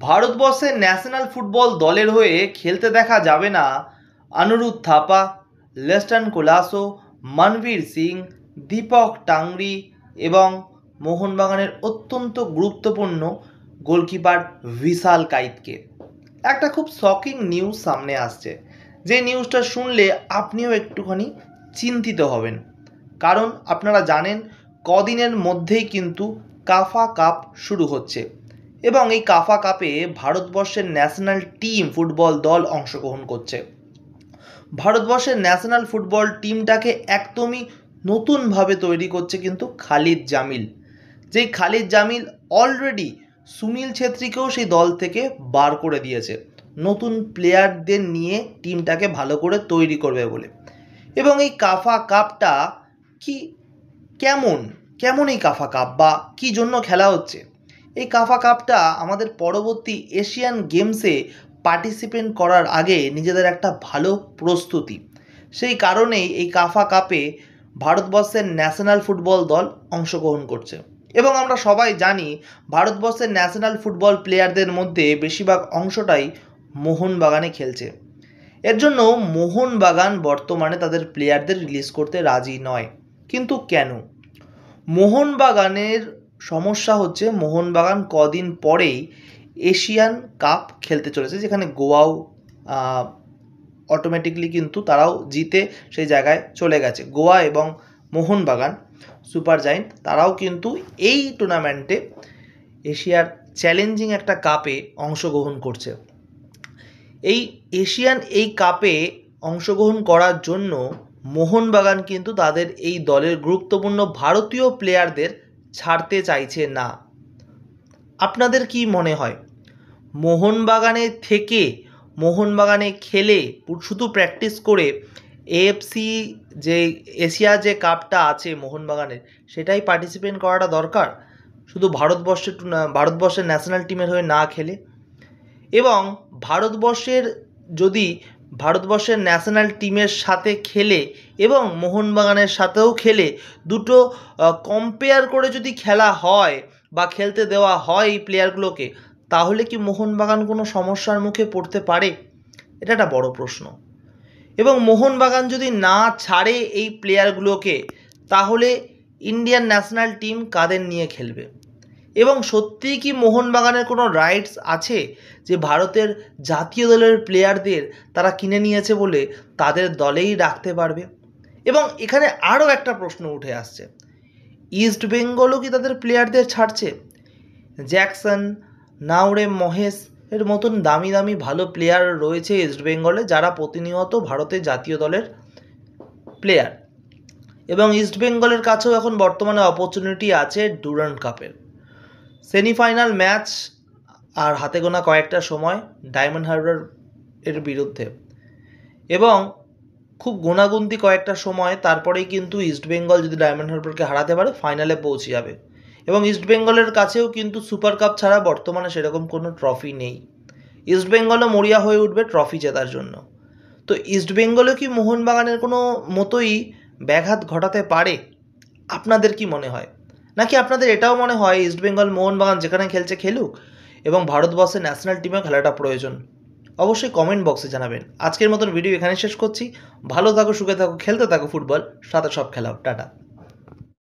ভারতবর্ষের national football দলের হয়ে খেলতে দেখা যাবে না অনুরোধ থাপা, লেস্টন কোলাসো, মনবীর সিং, দীপক টাংরি এবং মোহনবাগানের অত্যন্ত গুরুত্বপূর্ণ গোলকিপার ভিশাল কাইতকে। একটা খুব শকিং নিউজ সামনে আসছে, যে নিউজটা শুনলে আপনিও একটুখানি চিন্তিত হবেন। কারণ আপনারা জানেন কদিনের মধ্যেই কিন্তু কাফা কাপ শুরু হচ্ছে এবং এই কাফা কাপে ভারতবর্ষের ন্যাশনাল টিম ফুটবল দল অংশগ্রহণ করছে। ভারতবর্ষের ন্যাশনাল ফুটবল টিমটাকে একদমই নতুনভাবে তৈরি করছে কিন্তু খালিদ জামিল, যেই খালিদ জামিল অলরেডি সুনীল ছেত্রীকেও সেই দল থেকে বার করে দিয়েছে নতুন প্লেয়ারদের নিয়ে টিমটাকে ভালো করে তৈরি করবে বলে। এবং এই কাফা কাপটা কি কেমন কেমন এই কাফা কাপ বা কী জন্য খেলা হচ্ছে? এই কাফা কাপটা আমাদের পরবর্তী এশিয়ান গেমসে পার্টিসিপেট করার আগে নিজেদের একটা ভালো প্রস্তুতি। সেই কারণেই এই কাফা কাপে ভারতবর্ষের ন্যাশনাল ফুটবল দল অংশগ্রহণ করছে। এবং আমরা সবাই জানি ভারতবর্ষের ন্যাশনাল ফুটবল প্লেয়ারদের মধ্যে বেশিরভাগ অংশটাই মোহনবাগানে খেলছে। এর জন্য মোহনবাগান বর্তমানে তাদের প্লেয়ারদের রিলিজ করতে রাজি নয়। কিন্তু কেন? মোহনবাগানের সমস্যা হচ্ছে, মোহনবাগান কদিন পরেই এশিয়ান কাপ খেলতে চলেছে, যেখানে গোয়াও অটোমেটিকলি কিন্তু তারাও জিতে সেই জায়গায় চলে গেছে। গোয়া এবং মোহনবাগান সুপার জায়েন্ট তারাও কিন্তু এই টুর্নামেন্টে এশিয়ার চ্যালেঞ্জিং একটা কাপে অংশগ্রহণ করছে। এই এশিয়ান এই কাপে অংশগ্রহণ করার জন্য মোহনবাগান কিন্তু তাদের এই দলের গুরুত্বপূর্ণ ভারতীয় প্লেয়ারদের ছাড়তে চাইছে না। আপনাদের কি মনে হয়, মোহনবাগানে থেকে মোহনবাগানে খেলে শুধু প্র্যাকটিস করে এএফসি যে এশিয়া যে কাপটা আছে মোহনবাগানের, সেটাই পার্টিসিপেট করাটা দরকার শুধু ভারতবর্ষের ন্যাশনাল টিমের হয়ে না খেলে? এবং ভারতবর্ষের ন্যাশনাল টিমের সাথে খেলে এবং মোহনবাগানের সাথেও খেলে দুটো কম্পেয়ার করে যদি খেলা হয় বা খেলতে দেওয়া হয় এই প্লেয়ারগুলোকে, তাহলে কি মোহনবাগান কোনো সমস্যার মুখে পড়তে পারে? এটা একটা বড় প্রশ্ন। এবং মোহনবাগান যদি না ছাড়ে এই প্লেয়ারগুলোকে, তাহলে ইন্ডিয়ান ন্যাশনাল টিম কাদের নিয়ে খেলবে? এবং সত্যিই কি মোহনবাগানের কোনো রাইটস আছে যে ভারতের জাতীয় দলের প্লেয়ারদের তারা কিনে নিয়েছে বলে তাদের দলেই রাখতে পারবে? এবং এখানে আরও একটা প্রশ্ন উঠে আসছে, ইস্ট বেঙ্গলও কি তাদের প্লেয়ারদের ছাড়ছে? জ্যাকসন, নাওরে, মহেশ এর মতন দামি দামি ভালো প্লেয়ার রয়েছে ইস্ট বেঙ্গলে, যারা প্রতিনিয়ত ভারতের জাতীয় দলের প্লেয়ার। এবং ইস্ট বেঙ্গলের কাছেও এখন বর্তমানে অপরচুনিটি আছে ডুরান্ড কাপের সেমিফাইনাল ম্যাচ আর হাতে গোনা কয়েকটা সময় ডায়মন্ড হারবার এর বিরুদ্ধে, এবং খুব গোনাগুনতি কয়েকটা সময় তারপরেই কিন্তু ইস্টবেঙ্গল যদি ডায়মন্ড হারবারকে হারাতে পারে ফাইনালে পৌঁছে যাবে। এবং ইস্টবেঙ্গলের কাছেও কিন্তু সুপার কাপ ছাড়া বর্তমানে সেরকম কোনো ট্রফি নেই। ইস্টবেঙ্গলও মরিয়া হয়ে উঠবে ট্রফি জেতার জন্য। তো ইস্টবেঙ্গলও কি মোহনবাগানের কোনো মতোই ব্যাঘাত ঘটাতে পারে? আপনাদের কি মনে হয়? নাকি আপনাদের এটাও মনে হয় ইস্টবেঙ্গল মোহনবাগান যেখানে খেলছে খেলুক এবং ভারতবর্ষের ন্যাশনাল টিমেও খেলাটা প্রয়োজন? অবশ্যই কমেন্ট বক্সে জানাবেন। আজকের মতন ভিডিও এখানে শেষ করছি। ভালো থাকো, সুখে থাকো, খেলতে থাকো ফুটবল, সাথে সব খেলাও। টাটা।